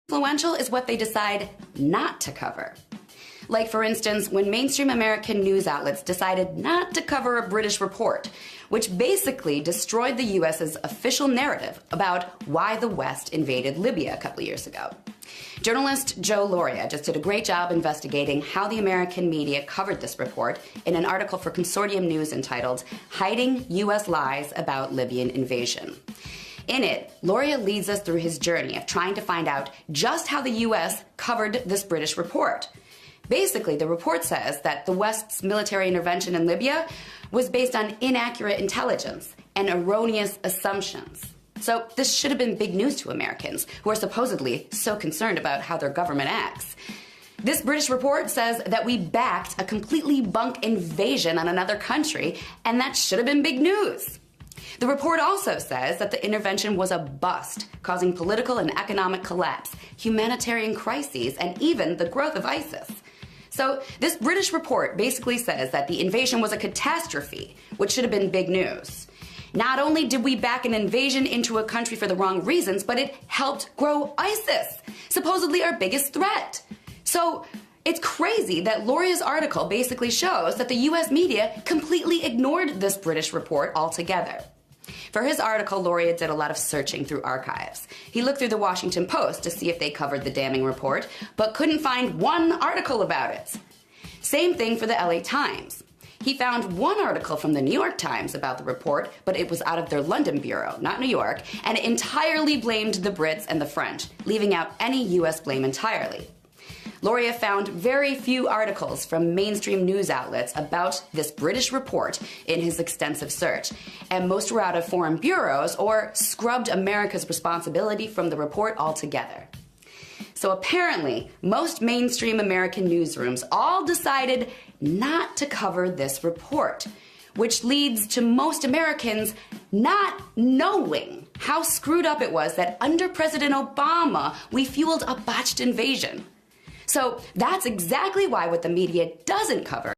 influential is what they decide not to cover. Like, for instance, when mainstream American news outlets decided not to cover a British report, which basically destroyed the US's official narrative about why the West invaded Libya a couple years ago. Journalist Joe Lauria just did a great job investigating how the American media covered this report in an article for Consortium News entitled "Hiding U.S. Lies About Libyan Invasion." In it, Lauria leads us through his journey of trying to find out just how the U.S. covered this British report. Basically, the report says that the West's military intervention in Libya was based on inaccurate intelligence and erroneous assumptions. So this should have been big news to Americans, who are supposedly so concerned about how their government acts. This British report says that we backed a completely bunk invasion on another country, and that should have been big news. The report also says that the intervention was a bust, causing political and economic collapse, humanitarian crises, and even the growth of ISIS. So this British report basically says that the invasion was a catastrophe, which should have been big news. Not only did we back an invasion into a country for the wrong reasons, but it helped grow ISIS, supposedly our biggest threat. So it's crazy that Lauria's article basically shows that the US media completely ignored this British report altogether. For his article, Lauria did a lot of searching through archives. He looked through the Washington Post to see if they covered the damning report, but couldn't find one article about it. Same thing for the LA Times. He found one article from the New York Times about the report, but it was out of their London bureau, not New York, and it entirely blamed the Brits and the French, leaving out any US blame entirely. Lauria found very few articles from mainstream news outlets about this British report in his extensive search, and most were out of foreign bureaus or scrubbed America's responsibility from the report altogether. So apparently, most mainstream American newsrooms all decided not to cover this report, which leads to most Americans not knowing how screwed up it was that under President Obama, we fueled a botched invasion. So that's exactly why what the media doesn't cover